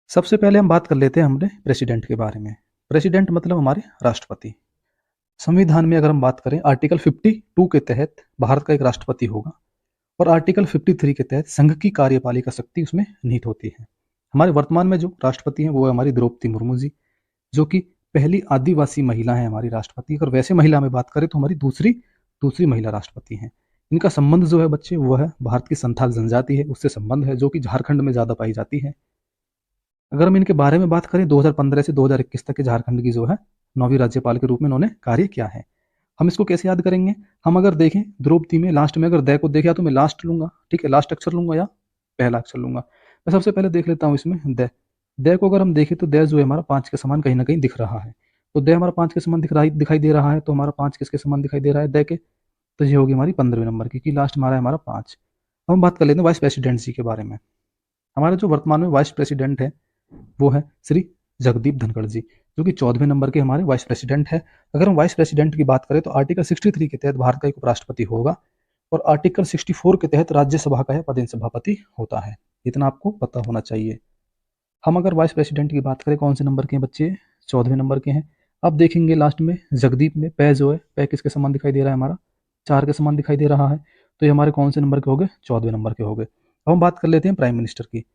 सबसे पहले हम बात कर लेते हैं हमने प्रेसिडेंट के बारे में। प्रेसिडेंट मतलब हमारे राष्ट्रपति। संविधान में अगर हम बात करें आर्टिकल 52 के तहत भारत का एक राष्ट्रपति होगा और आर्टिकल 53 के तहत संघ की कार्यपालिका शक्ति उसमें निहित होती है। हमारे वर्तमान में जो राष्ट्रपति हैं वो है हमारी द्रौपदी मुर्मू जी, जो कि पहली आदिवासी महिला है हमारी राष्ट्रपति। अगर वैसे महिला में बात करें तो हमारी दूसरी दूसरी महिला राष्ट्रपति हैं। इनका संबंध जो है बच्चे वो है भारत की संथाल जनजाति है उससे संबंध है, जो कि झारखंड में ज़्यादा पाई जाती है। अगर हम इनके बारे में बात करें 2015 से 2021 तक के झारखंड की जो है 9वीं राज्यपाल के रूप में इन्होंने कार्य किया है। हम इसको कैसे याद करेंगे? हम अगर देखें द्रौपदी में लास्ट में अगर द को देखे तो मैं लास्ट लूंगा, ठीक है, लास्ट अक्षर लूंगा या पहला अक्षर लूंगा। मैं सबसे पहले देख लेता हूँ इसमें द को अगर हम देखें तो द जो है हमारा 5 के समान कहीं ना कहीं दिख रहा है। तो द हमारा 5 के समान दिखाई दे रहा है, तो हमारा 5 किसके समान दिखाई दे रहा है? द के। तो ये होगी हमारी 15वें नंबर की, लास्ट हमारा है हमारा 5। अब हम बात कर लेते हैं वाइस प्रेसिडेंट जी के बारे में। हमारे जो वर्तमान में वाइस प्रेसिडेंट है वो है श्री जगदीप धनखड़ जी, जो कि 14वें नंबर के हमारे वाइस प्रेसिडेंट है। अगर हम वाइस प्रेसिडेंट की बात करें तो आर्टिकल 63 के तहत भारत का एक उपराष्ट्रपति होगा और आर्टिकल 64 के तहत राज्यसभा का पदेन सभापति होता है। इतना आपको पता होना चाहिए। हम अगर वाइस प्रेसिडेंट की बात करें कौन से नंबर के हैं बच्चे? 14वें नंबर के हैं। अब देखेंगे लास्ट में जगदीप में पै जो है, पै किसके समान दिखाई दे रहा है? हमारा 4 के समान दिखाई दे रहा है। तो ये हमारे कौन से नंबर के हो गए? 14वें नंबर के हो गए। अब हम बात कर लेते हैं प्राइम मिनिस्टर की।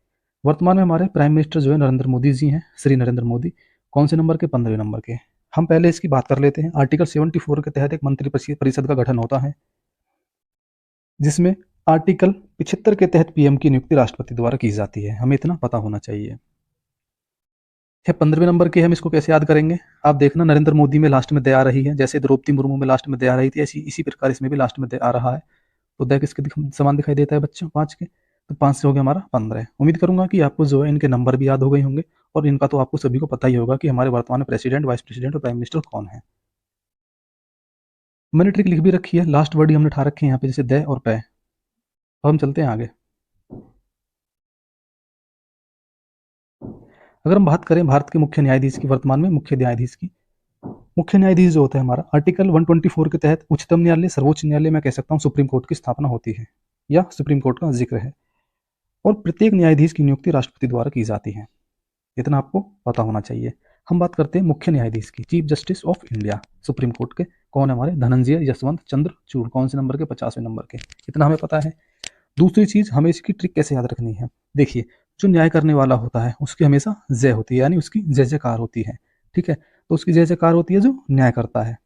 वर्तमान में हमारे प्राइम मिनिस्टर जो है नरेंद्र मोदी जी हैं, श्री नरेंद्र मोदी। कौन से नंबर के? 15वें नंबर के। हम पहले इसकी बात कर लेते हैं। आर्टिकल 74 के तहत एक मंत्री परिषद का गठन होता है, जिसमें आर्टिकल 75 के तहत पीएम की नियुक्ति राष्ट्रपति द्वारा की जाती है। हमें इतना पता होना चाहिए। 15वें नंबर के हम इसको कैसे याद करेंगे? आप देखना नरेंद्र मोदी में लास्ट में दे आ रही है, जैसे द्रौपदी मुर्मू में लास्ट में दे आ रही थी, ऐसी इसी प्रकार इसमें भी लास्ट में दे आ रहा है। तो द किसके समान दिखाई देता है बच्चों? 5 के। तो 5 से हो गया हमारा 15। उम्मीद करूंगा कि आपको जो है इनके नंबर भी याद हो गए होंगे और इनका तो आपको सभी को पता ही होगा कि हमारे वर्तमान में प्रेसिडेंट, वाइस प्रेसिडेंट और प्राइम मिनिस्टर कौन है। मैंने ट्रिक लिख भी रखी है, लास्ट वर्ड ही हमने उठा रखे हैं यहाँ पे, जैसे द और पै। अब हम चलते हैं आगे। अगर हम बात करें भारत के मुख्य न्यायाधीश की, वर्तमान में मुख्य न्यायाधीश की, मुख्य न्यायाधीश जो होता है हमारा आर्टिकल 124 के तहत उच्चतम न्यायालय, सर्वोच्च न्यायालय, मैं कह सकता हूँ सुप्रीम कोर्ट की स्थापना होती है या सुप्रीम कोर्ट का जिक्र है। और प्रत्येक न्यायाधीश की नियुक्ति राष्ट्रपति द्वारा की जाती है। इतना आपको पता होना चाहिए। हम बात करते हैं मुख्य न्यायाधीश की, chief justice of India supreme court के। कौन है हमारे? धनंजय यशवंत चंद्रचूड़। कौन से नंबर के? 50वें नंबर के। इतना हमें पता है। दूसरी चीज, हमें इसकी ट्रिक कैसे याद रखनी है? देखिए, जो न्याय करने वाला होता है उसकी हमेशा जय होती है, यानी उसकी जय जयकार होती है, ठीक है। तो उसकी जय जयकार होती है जो न्याय करता है।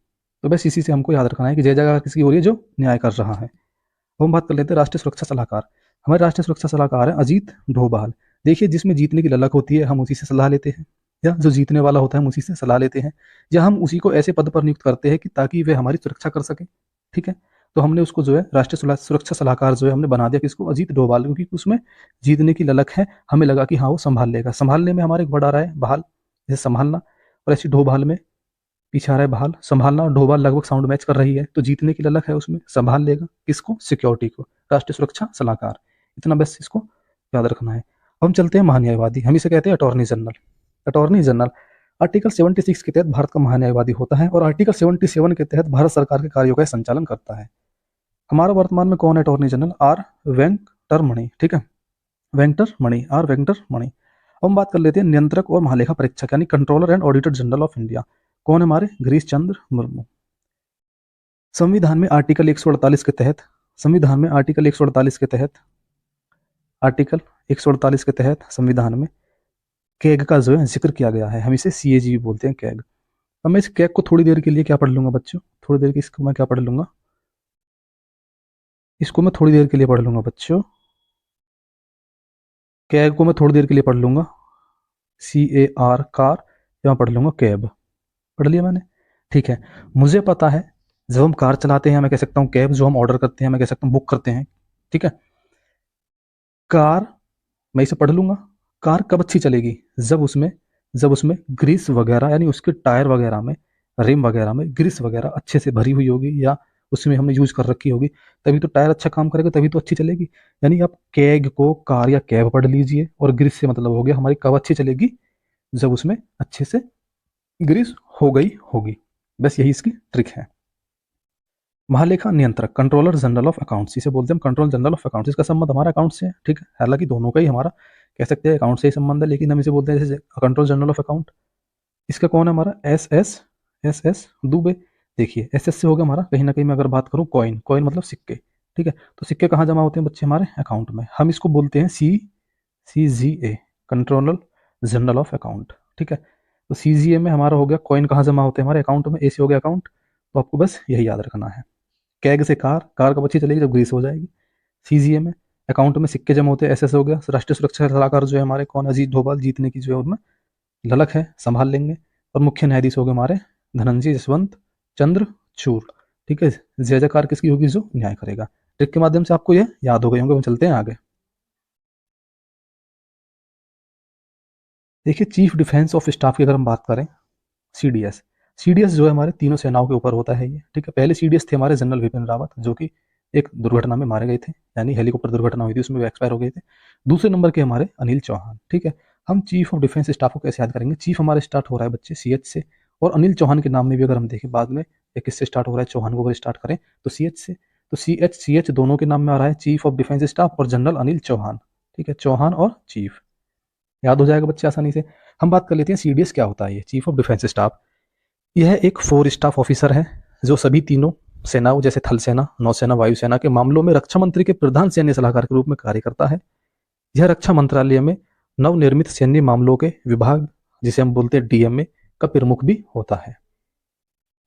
तो बस इसी से हमको याद रखना है कि जय जयकार किसकी हो रही है? जो न्याय कर रहा है। अब हम बात कर लेते हैं राष्ट्रीय सुरक्षा सलाहकार। हमारे राष्ट्रीय सुरक्षा सलाहकार है अजीत डोभाल। देखिए, जिसमें जीतने की ललक होती है हम उसी से सलाह लेते हैं, या जो जीतने वाला होता है हम उसी से सलाह लेते हैं, या हम उसी को ऐसे पद पर नियुक्त करते हैं कि ताकि वे हमारी सुरक्षा कर सके, ठीक है। तो हमने उसको जो है राष्ट्रीय सुरक्षा सलाहकार जो है हमने बना दिया किसको? अजीत डोभाल, क्योंकि उसमें जीतने की ललक है। हमें लगा कि हाँ वो संभाल लेगा। संभालने में हमारे एक वर्ड आ रहा है बहाल, जैसे संभालना, और ऐसी डोभाल में पीछे आ रहा है बहाल। संभालना और ढोबाल लगभग साउंड मैच कर रही है, तो जीतने की ललक है उसमें, संभाल लेगा किसको? सिक्योरिटी को, राष्ट्रीय सुरक्षा सलाहकार। इतना बस इसको याद रखना है। अब हम चलते हैं महान्यायवादी। हम इसे कहते हैं attorney general. Attorney general article 76 के तहत भारत का महान्यायवादी होता है और आर्टिकल 77 के तहत भारत सरकार के कार्यों का संचालन करता है। हमारा वर्तमान में कौन है अटॉर्नी जनरल? आर वेंकटरमणि, ठीक है, वेंकटरमणि, आर वेंकटरमणि। अब हम बात कर लेते हैं नियंत्रक और महालेखा परीक्षक, यानी controller and auditor general of India. कौन है हमारे? गिरीश चंद्र मुर्मू। संविधान में आर्टिकल 148 के तहत, संविधान में आर्टिकल 148 के तहत, आर्टिकल 148 के तहत संविधान में कैग का जो है जिक्र किया गया है। हम इसे सीएजी भी बोलते हैं, कैग। अब मैं इस कैग को थोड़ी देर के लिए क्या पढ़ लूंगा बच्चों? थोड़ी देर की इसको मैं क्या पढ़ लूंगा? इसको मैं थोड़ी देर के लिए पढ़ लूंगा बच्चों। कैग को मैं थोड़ी देर के लिए पढ़ लूंगा, CAR, कार, या मैं पढ़ लूंगा कैब। पढ़ लिया मैंने, ठीक है। मुझे पता है जब हम कार चलाते हैं मैं कह सकता हूँ कैब, जो हम ऑर्डर करते हैं मैं कह सकता हूँ बुक करते हैं, ठीक है। कार मैं इसे पढ़ लूंगा। कार कब अच्छी चलेगी? जब उसमें ग्रीस वगैरह, यानी उसके टायर वगैरह में, रिम वगैरह में ग्रीस वगैरह अच्छे से भरी हुई होगी, या उसमें हमने यूज कर रखी होगी, तभी तो टायर अच्छा काम करेगा, तभी तो अच्छी चलेगी। यानी आप कैग को कार या कैब पढ़ लीजिए, और ग्रीस से मतलब हो गया हमारी कब अच्छी चलेगी? जब उसमें अच्छे से ग्रीस हो गई होगी। बस यही इसकी ट्रिक है। महालेखा नियंत्रक, कंट्रोलर जनरल ऑफ अकाउंट्स, इसे बोलते हैं हम कंट्रोल जनरल ऑफ अकाउंट्स। इसका संबंध हमारा अकाउंट से है, ठीक है। हालांकि दोनों का ही हमारा कह सकते हैं अकाउंट से ही संबंध है, लेकिन हम इसे बोलते हैं जैसे कंट्रोल जनरल ऑफ अकाउंट। इसका कौन है हमारा एस एस दुबे। देखिए एस एस से हो गया हमारा, कहीं ना कहीं मैं अगर बात करूँ कॉइन, कॉइन मतलब सिक्के, ठीक है। तो सिक्के कहाँ जमा होते हैं बच्चे, हमारे अकाउंट में। हम इसको बोलते हैं CGA, controller general of account, ठीक है। तो CGA में हमारा हो गया कॉइन कहाँ जमा होते हैं, हमारे अकाउंट में। ए से हो गया अकाउंट, तो आपको बस यही याद रखना है। कैग से कार, कार कब अच्छी चलेगी, जब ग्रीस हो जाएगी। CGA में अकाउंट में सिक्के जमा होते हैं। एस हो गया राष्ट्रीय सुरक्षा सलाहकार जो है हमारे, कौन, अजीत डोभाल, जीतने की जो है उनमें ललक है, संभाल लेंगे। और मुख्य न्यायाधीश हो गए हमारे धनंजय जसवंत चंद्रचूड़, ठीक है। जय जयकार किसकी होगी, जो न्याय करेगा। ट्रिक के माध्यम से आपको ये याद हो गए होंगे। हम चलते हैं आगे। देखिए चीफ डिफेंस ऑफ स्टाफ की अगर हम बात करें, CDS, CDS जो है हमारे तीनों सेनाओं के ऊपर होता है ये, ठीक है। पहले CDS थे हमारे जनरल विपिन रावत, जो कि एक दुर्घटना में मारे गए थे, यानी हेलीकॉप्टर दुर्घटना हुई थी, उसमें वो एक्सपायर हो गए थे। दूसरे नंबर के हमारे अनिल चौहान, ठीक है। हम चीफ ऑफ डिफेंस स्टाफ को कैसे याद करेंगे, चीफ हमारे स्टार्ट हो रहा है बच्चे CH से, और अनिल चौहान के नाम में भी अगर हम देखें बाद में ये किससे स्टार्ट हो रहा है, चौहान को अगर स्टार्ट करें तो CH से। तो CH दोनों के नाम में आ रहा है, चीफ ऑफ डिफेंस स्टाफ और जनरल अनिल चौहान, ठीक है। चौहान और चीफ याद हो जाएगा बच्चे आसानी से। हम बात कर लेते हैं CDS क्या होता है। ये चीफ ऑफ डिफेंस स्टाफ, यह एक 4 स्टाफ ऑफिसर है जो सभी तीनों सेनाओं जैसे थल सेना, नौसेना, वायुसेना के मामलों में रक्षा मंत्री के प्रधान सैन्य सलाहकार के रूप में कार्य करता है। यह रक्षा मंत्रालय में नवनिर्मित सैन्य मामलों के विभाग, जिसे हम बोलते हैं DMA, का प्रमुख भी होता है।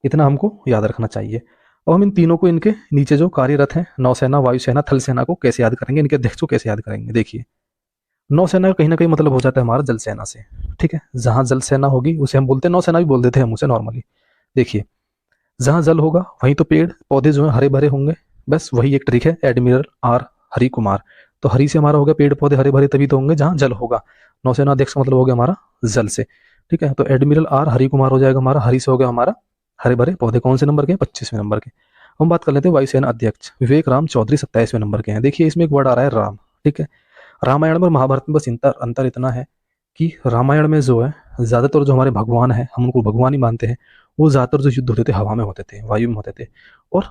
इतना हमको याद रखना चाहिए। और हम इन तीनों को, इनके नीचे जो कार्यरत हैं, नौसेना, वायुसेना, थल सेना, को कैसे याद करेंगे, इनके अध्यक्ष को कैसे याद करेंगे। देखिए नौसेना का कहीं ना कहीं मतलब हो जाता है हमारा जल सेना से, ठीक है। जहां जल सेना होगी उसे हम बोलते हैं नौसेना भी बोल देते हैं हम उसे नॉर्मली। देखिए जहां जल होगा वहीं तो पेड़ पौधे जो है हरे भरे होंगे, बस वही एक ट्रिक है। एडमिरल R हरि कुमार, तो हरी से हमारा हो गया पेड़ पौधे हरे भरे तभी तो होंगे जहां जल होगा। नौसेना अध्यक्ष का मतलब हो गया हमारा जल से, ठीक है। तो एडमिरल R हरि कुमार हो जाएगा हमारा, हरी से हो गया हमारा हरे भरे पौधे। कौन से नंबर के, 25वें नंबर के। हम बात कर लेते हैं वायुसेना अध्यक्ष विवेक राम चौधरी, 27वें नंबर के हैं। देखिए इसमें एक वर्ड आ रहा है राम, ठीक है। रामायण में महाभारत में बस अंतर इतना है कि रामायण में जो है ज्यादातर जो हमारे भगवान है, हम उनको भगवान ही मानते हैं, वो ज्यादातर जो युद्ध होते थे हवा में होते थे, वायु में होते थे। और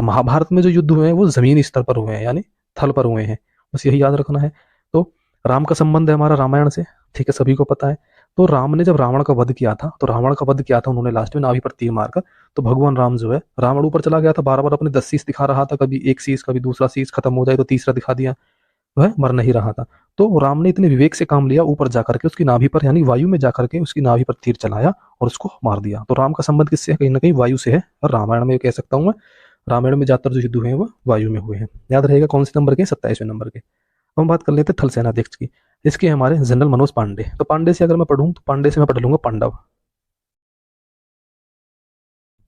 महाभारत में जो युद्ध हुए हैं वो जमीनी स्तर पर हुए हैं, यानी थल पर हुए हैं। बस यही याद रखना है। तो राम का संबंध है हमारा रामायण से, ठीक है, सभी को पता है। तो राम ने जब रावण का वध किया था, तो रावण का वध किया था उन्होंने लास्ट में नाभि पर तीर मारकर। तो भगवान राम जो है रावण ऊपर चला गया था, बार बार अपने 10 शीश दिखा रहा था, कभी एक शीश कभी दूसरा शीश, खत्म हो जाए तो तीसरा दिखा दिया, वह मर नहीं रहा था। तो राम ने इतने विवेक से काम लिया, ऊपर जाकर के उसकी नाभि पर यानी वायु में जाकर के उसकी नाभि पर तीर चलाया और उसको मार दिया। तो राम का संबंध किससे है, कहीं ना कहीं वायु से है। और रामायण में कह सकता हूँ मैं, रामायण में ज्यादातर जो युद्ध हुए हैं वो वायु में हुए हैं। याद रहेगा कौन से नंबर के, 27वें नंबर के। अब हम बात कर लेते हैं थल सेना अध्यक्ष की। इसके हमारे जनरल मनोज पांडे। तो पांडे से अगर मैं पढ़ूं तो पांडे से मैं पढ़ लूंगा पांडव,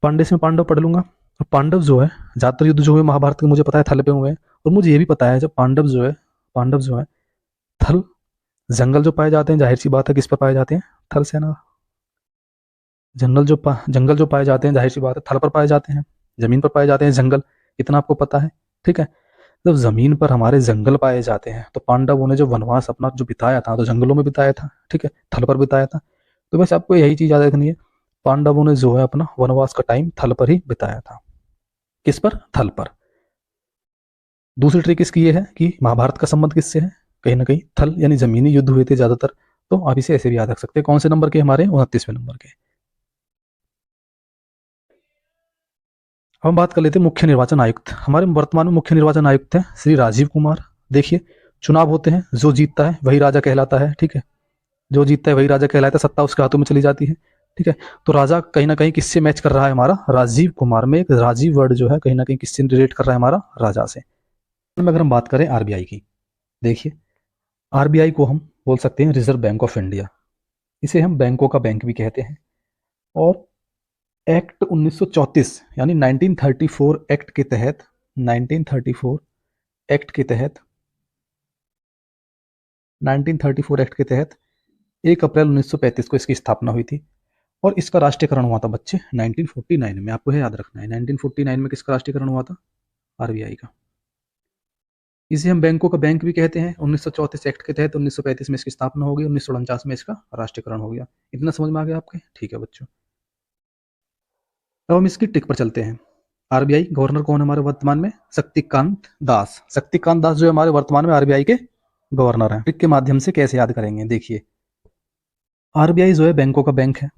पांडे से मैं पांडव पढ़ लूंगा। और पांडव जो है ज्यादातर युद्ध जो हुए महाभारत के मुझे पता है थल पे हुए हैं। और मुझे ये भी पता है जब पांडव जो है थल, जंगल जो पाए जाते हैं, जाहिर सी बात है किस पर पाए जाते हैं, थल सेना। जंगल जो पाए जाते हैं, जाहिर सी बात है थल पर पाए जाते हैं, जमीन पर पाए जाते हैं जंगल, इतना आपको पता है, ठीक है। जब जमीन पर हमारे जंगल पाए जाते हैं तो पांडवों ने जो वनवास अपना जो बिताया था तो जंगलों में बिताया था, ठीक है, थल पर बिताया था। तो बस आपको यही चीज याद रखनी है, पांडवों ने जो है अपना वनवास का टाइम थल पर ही बिताया था। किस पर, थल पर। दूसरी ट्रिक इसकी ये है कि महाभारत का संबंध किससे है, कहीं ना कहीं थल यानी जमीनी युद्ध हुए थे ज्यादातर। तो आप इसे ऐसे भी याद रख सकते हैं। कौन से नंबर के हमारे, 29वें नंबर के। अब हम बात कर लेते हैं मुख्य निर्वाचन आयुक्त। हमारे वर्तमान में मुख्य निर्वाचन आयुक्त हैं श्री राजीव कुमार। देखिए चुनाव होते हैं, जो जीतता है वही राजा कहलाता है, ठीक है। जो जीतता है वही राजा कहलाता है, सत्ता उसके हाथों में चली जाती है, ठीक है। तो राजा कहीं ना कहीं किससे मैच कर रहा है हमारा, राजीव कुमार में एक राजीव वर्ड जो है कहीं ना कहीं किससे रिलेट कर रहा है हमारा, राजा से। अगर हम बात करें RBI की, देखिए RBI को हम बोल सकते हैं रिजर्व बैंक ऑफ इंडिया। इसे हम बैंकों का बैंक भी कहते हैं। और एक्ट 1934 यानी 1934 एक्ट के तहत, 1934 एक्ट के तहत 1934 एक्ट के तहत 1 अप्रैल 1935 को इसकी स्थापना हुई थी। और इसका राष्ट्रीयकरण हुआ था बच्चे 1949 में। आपको याद रखना है 1949 में किसका राष्ट्रीयकरण हुआ था, RBI का। इसे हम बैंकों का बैंक भी कहते हैं। 1934 एक्ट के तहत 1935 में इसकी स्थापना हो गई, 1949 में इसका राष्ट्रीयकरण हो गया। इतना समझ में आ गया आपके, ठीक है बच्चों। अब हम इसकी टिक पर चलते हैं। RBI गवर्नर कौन है हमारे वर्तमान में, शक्तिकांत दास। शक्तिकांत दास जो है हमारे वर्तमान में RBI के गवर्नर है। ट्रिक के माध्यम से कैसे याद करेंगे, देखिए आरबीआई जो है बैंकों का बैंक है,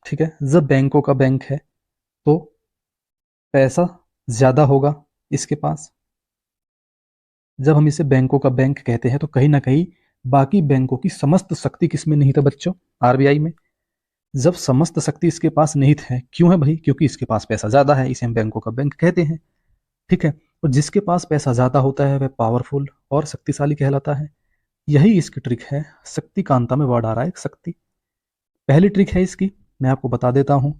ठीक है। जब बैंकों का बैंक है तो पैसा ज्यादा होगा इसके पास। जब हम इसे बैंकों का बैंक कहते हैं तो कहीं ना कहीं बाकी बैंकों की समस्त शक्ति किसमें निहित है बच्चों, आरबीआई में। जब समस्त शक्ति इसके पास निहित है, क्यों है भाई, क्योंकि इसके पास पैसा ज्यादा है, इसे हम बैंकों का बैंक कहते हैं, ठीक है। और जिसके पास पैसा ज्यादा होता है वह पावरफुल और शक्तिशाली कहलाता है। यही इसकी ट्रिक है। शक्ति कांता में वर्ड आ रहा है शक्ति। पहली ट्रिक है इसकी, मैं आपको बता देता हूं।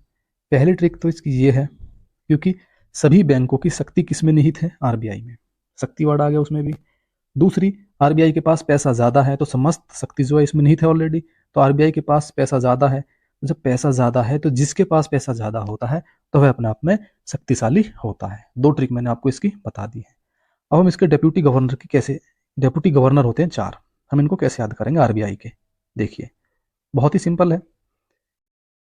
पहली ट्रिक तो इसकी ये है, क्योंकि सभी बैंकों की शक्ति किसमें निहित है, आरबीआई में, शक्ति वर्ड आ गया उसमें भी। दूसरी, आरबीआई के पास पैसा ज्यादा है तो समस्त शक्ति जो है इसमें निहित है ऑलरेडी, तो आरबीआई के पास पैसा ज्यादा है। जब पैसा ज्यादा है तो जिसके पास पैसा ज्यादा होता है तो वह अपने आप में शक्तिशाली होता है। दो ट्रिक मैंने आपको इसकी बता दी है। अब हम इसके डेप्यूटी गवर्नर की कैसे, डेप्यूटी गवर्नर होते हैं 4, हम इनको कैसे याद करेंगे आरबीआई के, देखिए बहुत ही सिंपल है।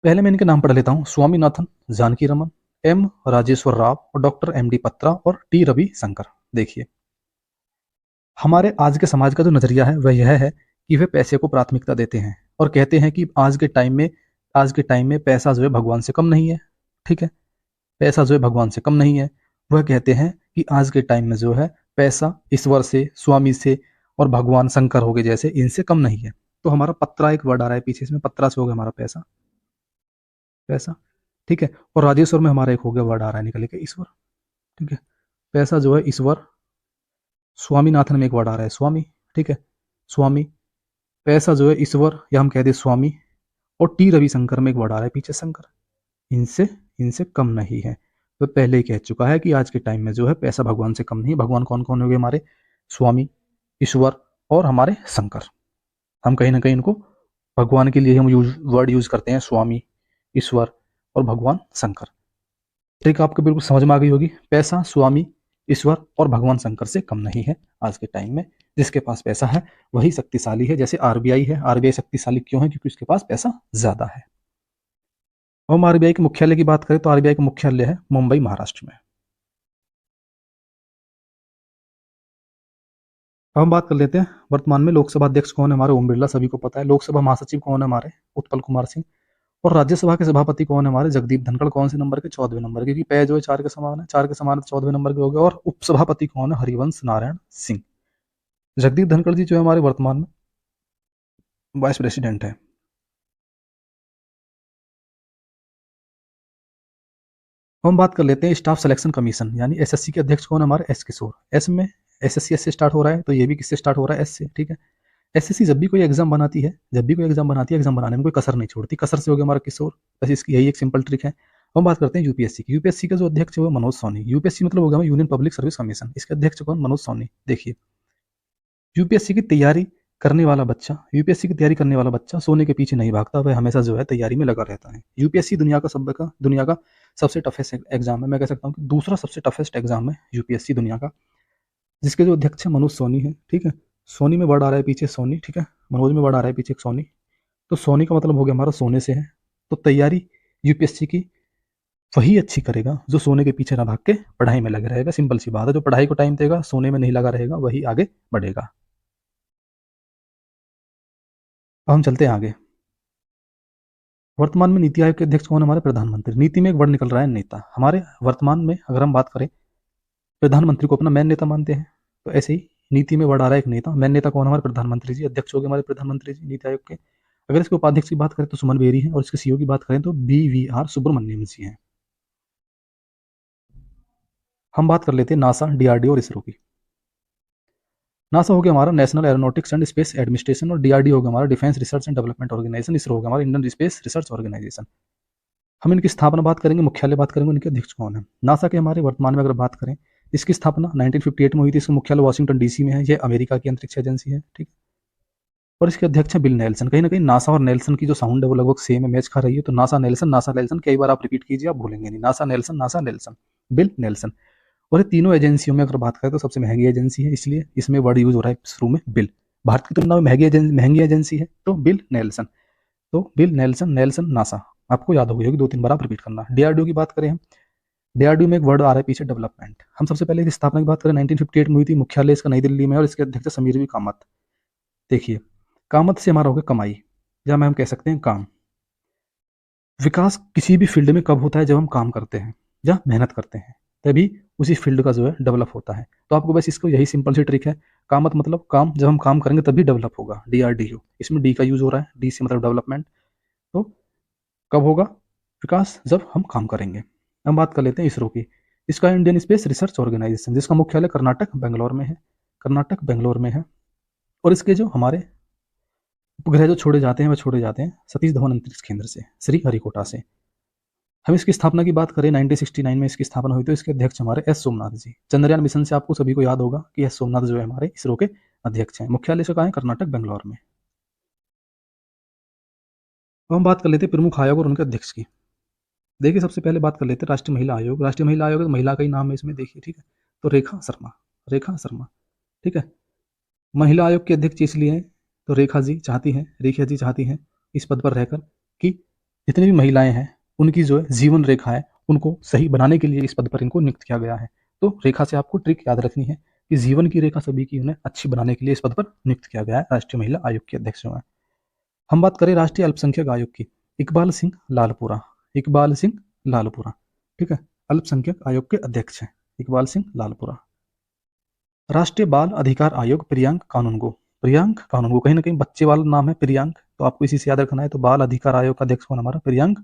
पहले मैं इनके नाम पढ़ लेता हूँ, स्वामीनाथन, जानकी रमन, एम राजेश्वर राव और डॉक्टर एम डी पत्रा और टी रवि शंकर। देखिए हमारे आज के समाज का जो नजरिया है वह यह है कि वे पैसे को प्राथमिकता देते हैं और कहते हैं कि आज के टाइम में पैसा जो है भगवान से कम नहीं है, ठीक है। पैसा जो है भगवान से कम नहीं है। वह कहते हैं कि आज के टाइम में जो है पैसा ईश्वर से, स्वामी से और भगवान शंकर हो गए जैसे, इनसे कम नहीं है। तो हमारा पत्रा एक वर्ड आ रहा है पीछे, इसमें पत्रा से हो गया हमारा पैसा, पैसा, ठीक है। और राजेश्वर में हमारा एक हो गया वर्ड आ रहा है निकल के ईश्वर, ठीक है। पैसा जो है ईश्वर, स्वामीनाथन में एक वर्ड आ रहा है स्वामी, ठीक है, स्वामी। पैसा जो है ईश्वर या हम कह दे स्वामी, और टी रविशंकर में एक वर्ड आ रहा है पीछे शंकर, इनसे इनसे कम नहीं है। वह पहले ही कह चुका है कि आज के टाइम में जो है पैसा भगवान से कम नहीं है। भगवान कौन कौन हो गए हमारे, स्वामी, ईश्वर और हमारे शंकर। हम कहीं ना कहीं इनको भगवान के लिए हम वर्ड यूज करते हैं, स्वामी, ईश्वर और भगवान शंकर। ट्रिक आपको बिल्कुल समझ में आ गई होगी। पैसा, स्वामी, ईश्वर और भगवान शंकर से कम नहीं है आज के टाइम में। जिसके पास पैसा है वही शक्तिशाली है। जैसे आरबीआई है, आरबीआई शक्तिशाली क्यों है, क्योंकि उसके पास पैसा ज्यादा है। अब हम आरबीआई के मुख्यालय की बात करें तो आरबीआई का मुख्यालय है मुंबई, महाराष्ट्र में। अब हम बात कर लेते हैं वर्तमान में लोकसभा अध्यक्ष कौन है, हमारे ओम बिरला, सभी को पता है। लोकसभा महासचिव कौन है, हमारे उत्पल कुमार सिंह। और राज्यसभा के सभापति कौन है, हमारे जगदीप धनखड़। कौन से नंबर के, 14वें नंबर के, क्योंकि पै जो है 4 के समान है, 4 के समान 14वें नंबर के हो गए। और उपसभापति कौन है, हरिवंश नारायण सिंह। जगदीप धनखड़ जी जो है हमारे वर्तमान में वाइस प्रेसिडेंट है। हम बात कर लेते हैं स्टाफ सिलेक्शन कमीशन यानी एसएससी के अध्यक्ष कौन है, हमारे एस किशोर। एस में एसएससी एस से स्टार्ट हो रहा है, तो ये भी किससे स्टार्ट हो रहा है, एस से, ठीक है। एसएससी जब भी कोई एग्जाम बनाती है, एग्जाम बनाने में कोई कसर नहीं छोड़ती। कसर से हो गया हमारा किशोर। बस इसकी यही एक सिंपल ट्रिक है। हम बात करते हैं यूपीएससी की। यूपीएससी का जो अध्यक्ष है वो मनोज सोनी। यूपीएससी मतलब हो गया यूनियन पब्लिक सर्विस कमीशन। इसके अध्यक्ष कौन, मनोज सोनी। देखिए यूपीएससी की तैयारी करने वाला बच्चा, यूपीएससी की तैयारी करने वाला बच्चा सोने के पीछे नहीं भागता, वह हमेशा जो है तैयारी में लगा रहता है। यूपीएससी दुनिया का सबसे टफेस्ट एग्जाम है। मैं कह सकता हूँ कि दूसरा सबसे टफेस्ट एग्जाम है यूपीएससी दुनिया का, जिसके जो अध्यक्ष है मनोज सोनी है, ठीक है। सोनी में वर्ड आ रहा है पीछे सोनी, ठीक है। मनोज में वर्ड आ रहा है पीछे एक सोनी। तो सोनी का मतलब हो गया हमारा सोने से है। तो तैयारी यूपीएससी की वही अच्छी करेगा जो सोने के पीछे ना भाग के पढ़ाई में लगे रहेगा। सिंपल सी बात है, जो पढ़ाई को टाइम देगा, सोने में नहीं लगा रहेगा, वही आगे बढ़ेगा। अब हम चलते हैं आगे। वर्तमान में नीति आयोग के अध्यक्ष कौन है, हमारे प्रधानमंत्री। नीति में एक वर्ड निकल रहा है नेता। हमारे वर्तमान में अगर हम बात करें, प्रधानमंत्री को अपना मैन नेता मानते हैं, तो ऐसे ही नीति में वर्ड आ रहा है एक नेता। मैन नेता कौन, हमारे प्रधानमंत्री जी। अध्यक्ष हो गए हमारे प्रधानमंत्री जी नीति आयोग के। अगर इसके उपाध्यक्ष की बात करें तो सुमन बेरी है, और इसके सीईओ की बात करें तो BVR सुब्रमण्यम जी हैं। हम बात कर लेते हैं नासा, डीआरडीओ और इसरो की। नासा हो गया हमारा national aeronautics and space administration, और डीआरडीओ हो गया हमारा defence research and development organisation. ISRO हो गया हमारा इंडियन स्पेस रिसर्च ऑर्गेनाइजेशन। हम इनकी स्थापना बात करेंगे, मुख्यालय बात करेंगे, इनके अध्यक्ष कौन है। नासा के हमारे वर्तमान में अगर बात करें, इसकी स्थापना 1958 में हुई थी। इसका मुख्यालय वाशिंगटन डीसी में है। ये अमेरिका की अंतरिक्ष एजेंसी है, ठीक। और इसके अध्यक्ष है बिल नेल्सन। कहीं ना कहीं नासा और नेल्सन की जो साउंड है वो लगभग सेम है, मैच खा रही है। तो नासा नेल्सन कई बार आप रिपीट कीजिए, आप भूलेंगे नहीं। NASA Nelson, bill Nelson. और ये तीनों एजेंसियों में अगर बात करें तो सबसे महंगी एजेंसी है, इसलिए इसमें वर्ड यूज हो रहा है शुरू में बिल। भारत की तुलना में महंगी एजेंसी है, तो बिल नेल्सन। तो बिल नेल्सन, नासा आपको याद हो गई होगी, 2-3 बार आप रिपीट करना। डीआरडीओ की बात करें हम, डीआरडीओ में एक वर्ड आ रहा है पीछे, डेवलपमेंट। हम सबसे पहले इसकी स्थापना की बात करें 1958 में हुई थी। मुख्यालय इसका नई दिल्ली में है और इसके अध्यक्ष समीर वी कामत। देखिए, कामत से हमारा हो गया कमाई, या मैं हम कह सकते हैं काम। विकास किसी भी फील्ड में कब होता है? जब हम काम करते हैं या मेहनत करते हैं, तभी उसी फील्ड का जो है डेवलप होता है। तो आपको बस इसको यही सिंपल सी ट्रिक है, कामत मतलब काम, जब हम काम करेंगे तभी डेवलप होगा, DRDO, इसमें डी का यूज हो रहा है, डी से मतलब डेवलपमेंट। तो कब होगा विकास? जब हम काम करेंगे। हम बात कर लेते हैं इसरो की। इसका इंडियन स्पेस रिसर्च ऑर्गेनाइजेशन, जिसका मुख्यालय कर्नाटक बेंगलोर में है, कर्नाटक बेंगलोर में है। और इसके जो हमारे उपग्रह जो छोड़े जाते हैं, वह छोड़े जाते हैं सतीश धवन अंतरिक्ष केंद्र से, श्री हरिकोटा से। हम इसकी स्थापना की बात करें, 1969 में इसकी स्थापना हुई। तो इसके अध्यक्ष हमारे एस सोमनाथ जी। चंद्रयान मिशन से आपको सभी को याद होगा कि एस सोमनाथ जो है हमारे इसरो के अध्यक्ष हैं। मुख्यालय से कहाँ है? कर्नाटक बेंगलोर में। अब हम बात कर लेते हैं प्रमुख आयोग और उनके अध्यक्ष की। देखिए, सबसे पहले बात कर लेते हैं राष्ट्रीय महिला आयोग। राष्ट्रीय महिला आयोग, महिला का ही नाम है इसमें, देखिए, ठीक है। तो रेखा शर्मा, रेखा शर्मा, ठीक है। महिला आयोग के अध्यक्ष इसलिए हैं, तो रेखा जी चाहती हैं इस पद पर रहकर कि जितनी भी महिलाएं हैं उनकी जो है जीवन रेखा है, उनको सही बनाने के लिए इस पद पर इनको नियुक्त किया गया है। तो रेखा से आपको ट्रिक याद रखनी है कि जीवन की रेखा सभी की उन्हें अच्छी बनाने के लिए इस पद पर नियुक्त किया गया है, राष्ट्रीय महिला आयोग के अध्यक्ष जो है। हम बात करें राष्ट्रीय अल्पसंख्यक आयोग की, इकबाल सिंह लालपुरा, इकबाल सिंह लालपुरा, ठीक है, अल्पसंख्यक आयोग के अध्यक्ष हैं इकबाल सिंह लालपुरा। राष्ट्रीय बाल अधिकार आयोग, प्रियांक कानूनगो, प्रियांक कानूनगो, कहीं ना कहीं बच्चे वाला नाम है प्रियांक, तो आपको इसी से याद रखना है। तो बाल अधिकार आयोग का अध्यक्ष कौन? हमारा प्रियांक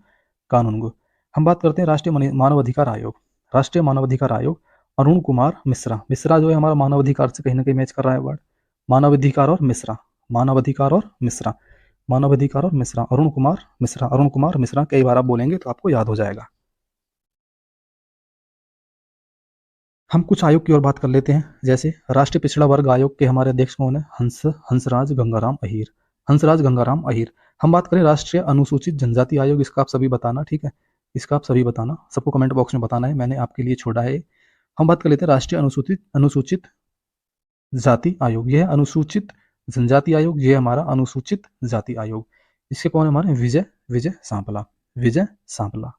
कानूनगो। हम बात करते हैं राष्ट्रीय मानव अधिकार आयोग, राष्ट्रीय मानव अधिकार आयोग, अरुण कुमार मिश्रा। मिश्रा जो है हमारा मानव अधिकार से कहीं ना कहीं मैच कर रहा है वर्ड, मानव अधिकार और मिश्रा, मानव अधिकार और मिश्रा, मानव अधिकार और मिश्रा, अरुण कुमार मिश्रा, अरुण कुमार मिश्रा, कई बार आप बोलेंगे तो आपको याद हो जाएगा। हम कुछ आयोग की ओर बात कर लेते हैं, जैसे राष्ट्रीय पिछड़ा वर्ग आयोग के हमारे अध्यक्ष कौन है? हंसराज गंगाराम अहीर, हंसराज गंगाराम अहीर। हम बात करें राष्ट्रीय अनुसूचित जनजाति आयोग, इसका आप सभी बताना, ठीक है, इसका आप सभी बताना, सबको कमेंट बॉक्स में बताना है, मैंने आपके लिए छोड़ा है। हम बात कर लेते हैं राष्ट्रीय अनुसूचित अनुसूचित जाति आयोग, यह अनुसूचित जनजाति आयोग, ये हमारा अनुसूचित जाति आयोग। इसके कौन है? हमारे विजय विजय सांपला, विजय सांपला।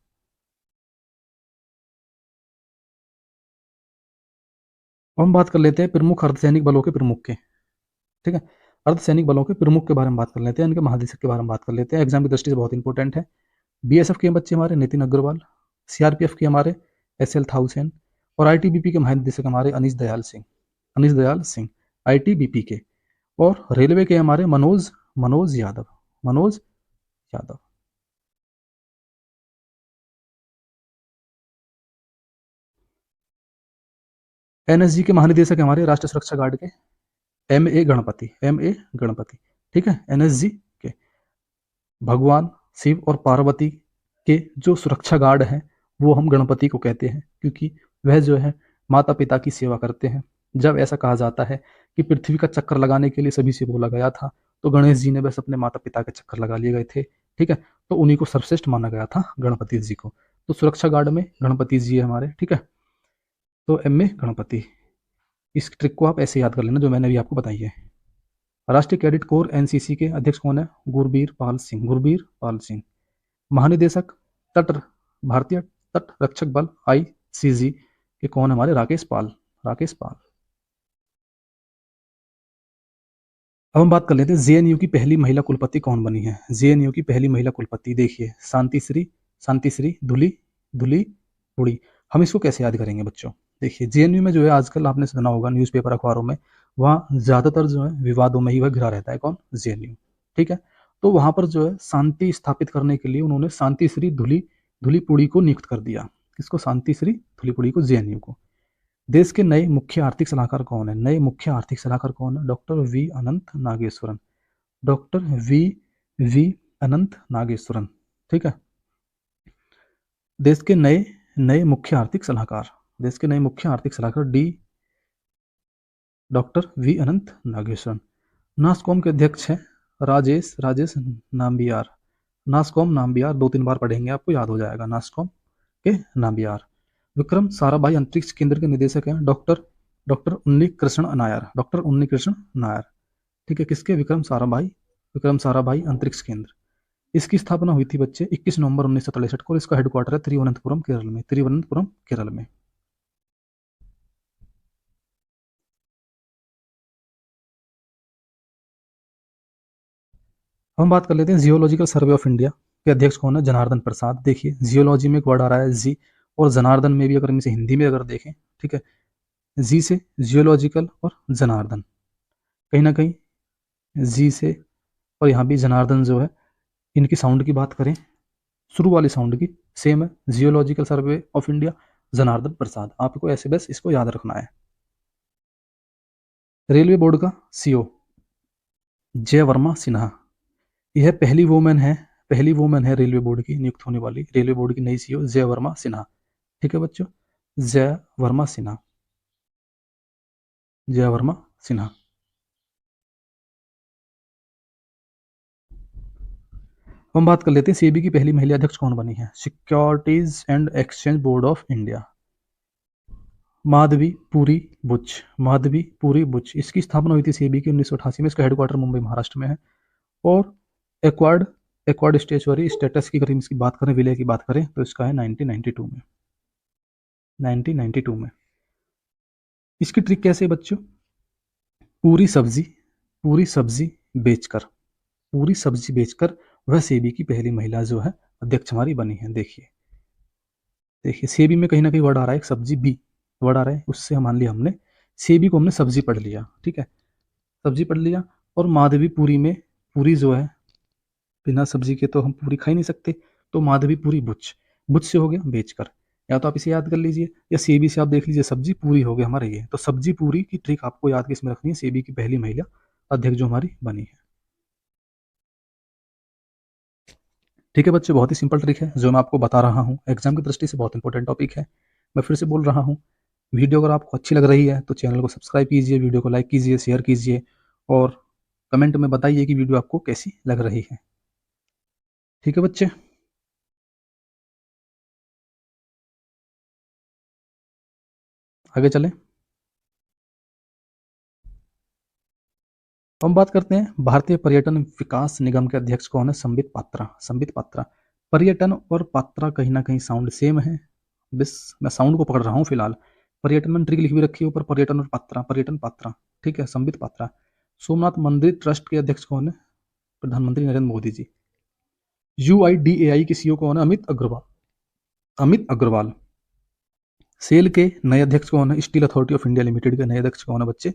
अब हम बात कर लेते हैं प्रमुख अर्धसैनिक बलों के प्रमुख के, ठीक है, अर्धसैनिक बलों के प्रमुख के बारे में बात कर लेते हैं, इनके महानिदेशक के बारे में बात कर लेते हैं, एग्जाम की दृष्टि से बहुत इंपॉर्टेंट है। बीएसएफ के बच्चे हमारे नितिन अग्रवाल, सीआरपीएफ के हमारे SL थाउसेन, और आईटीबीपी के महानिदेशक हमारे अनीश दयाल सिंह, अनीश दयाल सिंह, आईटीबीपी के। और रेलवे के हमारे मनोज मनोज यादव, मनोज यादव। एनएसजी के महानिदेशक हमारे राष्ट्रीय सुरक्षा गार्ड के MA गणपति, MA गणपति, ठीक है, एनएसजी के। भगवान शिव और पार्वती के जो सुरक्षा गार्ड हैं वो हम गणपति को कहते हैं, क्योंकि वह जो है माता पिता की सेवा करते हैं। जब ऐसा कहा जाता है कि पृथ्वी का चक्कर लगाने के लिए सभी से बोला गया था, तो गणेश जी ने बस अपने माता पिता के चक्कर लगा लिए गए थे, ठीक है। तो उन्हीं को सर्वश्रेष्ठ माना गया था, गणपति जी को। तो सुरक्षा गार्ड में गणपति जी है हमारे, ठीक है। तो MA गणपति, इस ट्रिक को आप ऐसे याद कर लेना जो मैंने अभी आपको बताई है। राष्ट्रीय कैडेट कोर NCC के अध्यक्ष कौन है? गुरबीर पाल सिंह, गुरबीर पाल सिंह। महानिदेशक तट, भारतीय तट रक्षक बल ICG के कौन है? हमारे राकेश पाल, राकेश पाल। अब हम बात कर लेते हैं JNU की पहली महिला कुलपति कौन बनी है? JNU की पहली महिला कुलपति, देखिए, शांतिश्री धुली धुली पुड़ी। हम इसको कैसे याद करेंगे बच्चों? देखिए, JNU में जो है आजकल आपने सुना होगा न्यूज़पेपर अखबारों में, वहाँ ज्यादातर जो है विवादों में ही वह घिरा रहता है, कौन? JNU, ठीक है। तो वहां पर जो है शांति स्थापित करने के लिए उन्होंने शांतिश्री धुलीपुड़ी को नियुक्त कर दिया। किसको? शांतिश्री धुलीपुड़ी को, JNU को। देश के नए मुख्य आर्थिक सलाहकार कौन है? नए मुख्य आर्थिक सलाहकार कौन है? डॉक्टर वी अनंत नागेश्वरन, डॉक्टर वी अनंत नागेश्वरन, ठीक है। देश के नए नए मुख्य आर्थिक सलाहकार, देश के नए मुख्य आर्थिक सलाहकार डॉक्टर वी अनंत नागेश्वरन। नासकॉम के अध्यक्ष हैं राजेश राजेश नाम्बियार, नासकॉम नाम्बियार, 2-3 बार पढ़ेंगे आपको याद हो जाएगा, नासकॉम के नाम्बियार। विक्रम साराभाई अंतरिक्ष केंद्र के निदेशक हैं डॉक्टर डॉक्टर उन्नी कृष्ण नायर, डॉक्टर उन्नी कृष्ण नायर, ठीक है। किसके? विक्रम साराभाई अंतरिक्ष केंद्र। इसकी स्थापना हुई थी बच्चे 21 नवंबर 1963 को, इसका हेडक्वार्टर है तिरुवनंतपुरम केरल में, तिरुवनंतपुरम केरल में। हम बात कर लेते हैं जियोलॉजिकल सर्वे ऑफ इंडिया के अध्यक्ष कौन है? जनार्दन प्रसाद। देखिए जियोलॉजी में एक वर्ड आ रहा है जी, और जनार्दन में भी अगर हम इसे हिंदी में अगर देखें, ठीक है, जी से जियोलॉजिकल और जनार्दन, कहीं ना कहीं जी से, और यहाँ भी जनार्दन जो है, इनकी साउंड की बात करें, शुरू वाली साउंड की सेम है, geological survey of India, Janardan Prasad. आपको ऐसे बस इसको याद रखना है। रेलवे बोर्ड का सीओ जय वर्मा सिन्हा, यह पहली वुमेन है रेलवे बोर्ड की नियुक्त होने वाली, रेलवे बोर्ड की नई सीईओ जय वर्मा सिन्हा। ठीक है बच्चों, जय वर्मा सिन्हा, जय वर्मा सिन्हा। हम बात कर लेते हैं सेबी की पहली महिला अध्यक्ष कौन बनी है? Securities and exchange board of India, Madhabi Puri Buch, Madhabi Puri Buch. इसकी स्थापना हुई थी सेबी की 1988 में। इसका हेडक्वार्टर मुंबई महाराष्ट्र में है। और एक्वार्ड एक्वार्ड स्टेचुअरी स्टेटस की अगर इसकी बात करें, विलय की बात करें, तो इसका है 1992 में, 1992 में। इसकी ट्रिक कैसे है बच्चों? पूरी सब्जी पूरी सब्जी बेचकर पूरी सब्जी बेचकर वह सेबी की पहली महिला जो है अध्यक्ष हमारी बनी है। देखिए देखिए, सेबी में कहीं ना कहीं वर्ड आ रहा है, एक सब्जी बी वर्ड आ रहा है, उससे हम मान लिया हमने सेबी को हमने सब्जी पढ़ लिया। ठीक है, सब्जी पढ़ लिया। और माधवी पूरी में, पूरी जो है बिना सब्जी के तो हम पूरी खा ही नहीं सकते, तो माधवी पूरी बुच, बुच से हो गया बेचकर। या तो आप इसे याद कर लीजिए, या सेबी से आप देख लीजिए, सब्जी पूरी हो गया हमारा ये। तो सब्जी पूरी की ट्रिक आपको याद किसमें रखनी है? सेबी की पहली महिला अध्यक्ष जो हमारी बनी है। ठीक है बच्चे, बहुत ही सिंपल ट्रिक है जो मैं आपको बता रहा हूँ, एग्जाम की दृष्टि से बहुत इंपॉर्टेंट टॉपिक है। मैं फिर से बोल रहा हूँ, वीडियो अगर आपको अच्छी लग रही है तो चैनल को सब्सक्राइब कीजिए, वीडियो को लाइक कीजिए, शेयर कीजिए, और कमेंट में बताइए कि वीडियो आपको कैसी लग रही है। ठीक है बच्चे, आगे चलें। हम बात करते हैं भारतीय पर्यटन विकास निगम के अध्यक्ष कौन है? संबित पात्रा, संबित पात्रा। पर्यटन और पात्रा कहीं ना कहीं साउंड सेम है, बस मैं साउंड को पकड़ रहा हूँ फिलहाल। पर्यटन में ट्रिक लिखी हुई रखी है ऊपर, पर्यटन और पात्रा, पर्यटन पात्रा। ठीक है, संबित पात्रा। सोमनाथ मंदिर ट्रस्ट के अध्यक्ष कौन है? प्रधानमंत्री नरेंद्र मोदी जी। UIDAI के सीईओ कौन है? अमित अग्रवाल, अमित अग्रवाल। सेल के नए अध्यक्ष कौन है? Steel authority of India limited के नए अध्यक्ष कौन है बच्चे?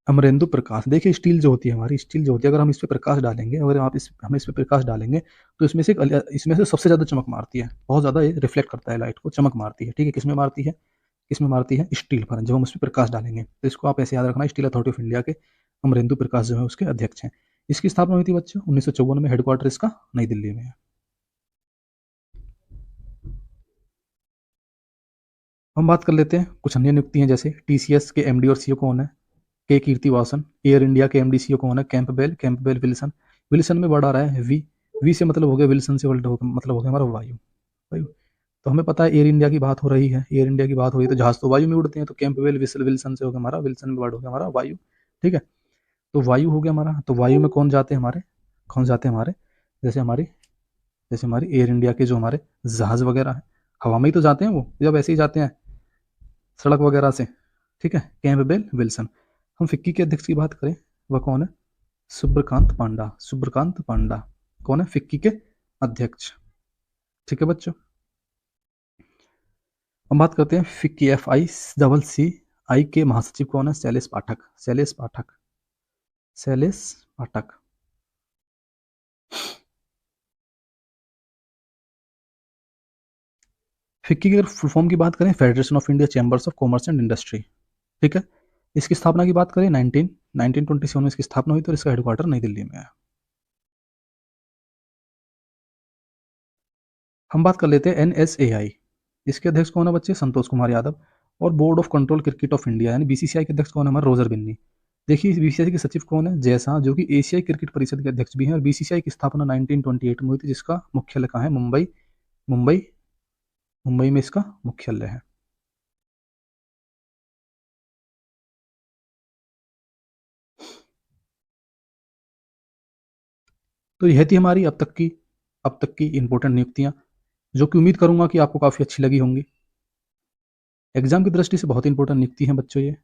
अमरेंदु प्रकाश। देखिए स्टील जो होती है हमारी, स्टील जो होती है, अगर हम इस पे प्रकाश डालेंगे, अगर आप हम इस पे प्रकाश डालेंगे, तो इसमें से सबसे ज्यादा चमक मारती है, बहुत ज्यादा ये रिफ्लेक्ट करता है लाइट को, चमक मारती है। ठीक है, किसमें मारती है? किसमें मारती है? स्टील पर, जब हम उस पर प्रकाश डालेंगे। तो इसको आप ऐसे याद रखना, स्टील अथॉरिटी ऑफ इंडिया के अमरेंदु प्रकाश जो है उसके अध्यक्ष हैं। इसकी स्थापना हुई थी बच्चों 1954 में, हेडक्वार्टर इसका नई दिल्ली में है। हम बात कर लेते हैं कुछ अन्य नियुक्ति हैं, जैसे TCS के MD और CEO कौन है? के कीर्तिवासन। एयर इंडिया के MD CEO कौन है? Campbell Wilson. विल्सन में वर्ड आ रहा है वी, वी से मतलब हो गया, विल्सन से मतलब हो गया हमारा वायु, वायु। तो हमें पता है एयर इंडिया की बात हो रही है, एयर इंडिया की बात हो रही है तो जहाज तो वायु में उड़ते हैं, तो कैंपबेल विल्सन से हो गया हमारा, विल्सन में वर्ड हो गया हमारा वायु। ठीक है, तो वायु हो गया हमारा। तो वायु में कौन जाते हैं हमारे, कौन जाते हैं हमारे? जैसे हमारी जैसे हमारी एयर इंडिया के जो हमारे जहाज वगैरह है, हवा में ही तो जाते हैं वो, जब ऐसे ही जाते हैं सड़क वगैरह से। ठीक है, कैंपबेल विल्सन। हम फिक्की के अध्यक्ष की बात करें, वह कौन है? सुब्रकांत पांडा, सुब्रकांत पांडा कौन है? फिक्की के अध्यक्ष। ठीक है बच्चों, हम बात करते हैं फिक्की, FICCI के महासचिव कौन है? शैलेश पाठक, शैलेश पाठक, शैलेश पाठक। फिक्की की अगर फुल फॉर्म की बात करें, federation of India chambers of commerce and industry. ठीक है, इसकी स्थापना की बात करें 1927 में इसकी स्थापना हुई, तो इसका हेडक्वार्टर नई दिल्ली में है। हम बात कर लेते हैं NSAI, इसके अध्यक्ष कौन है बच्चे? संतोष कुमार यादव। और board of control cricket of India यानी BCCI के अध्यक्ष कौन है? हमारे रोजर बिन्नी। देखिए BCCI के सचिव कौन है? जयशाह, जो कि एशियाई क्रिकेट परिषद के अध्यक्ष भी हैं। और BCCI की स्थापना 1928 में हुई थी, जिसका मुख्यालय कहाँ है? मुंबई, मुंबई, मुंबई में इसका मुख्यालय है। तो यह थी हमारी अब तक की इंपॉर्टेंट नियुक्तियां, जो कि उम्मीद करूंगा कि आपको काफी अच्छी लगी होंगी। एग्जाम की दृष्टि से बहुत इंपॉर्टेंट नियुक्ति हैं बच्चों ये।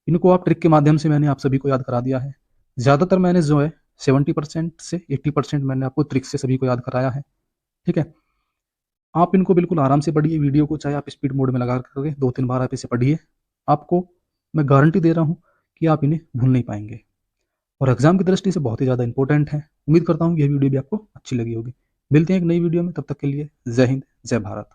इनको आप ट्रिक के माध्यम से मैंने आप सभी को याद करा दिया है। ज़्यादातर मैंने जो है 70% से 80% मैंने आपको ट्रिक्स से सभी को याद कराया है। ठीक है, आप इनको बिल्कुल आराम से पढ़िए वीडियो को, चाहे आप स्पीड मोड में लगा करके 2-3 बार आप इसे पढ़िए, आपको मैं गारंटी दे रहा हूँ कि आप इन्हें भूल नहीं पाएंगे और एग्जाम की दृष्टि से बहुत ही ज़्यादा इंपॉर्टेंट है। उम्मीद करता हूँ कि यह वीडियो भी आपको अच्छी लगी होगी। मिलते हैं एक नई वीडियो में, तब तक के लिए जय हिंद, जय भारत।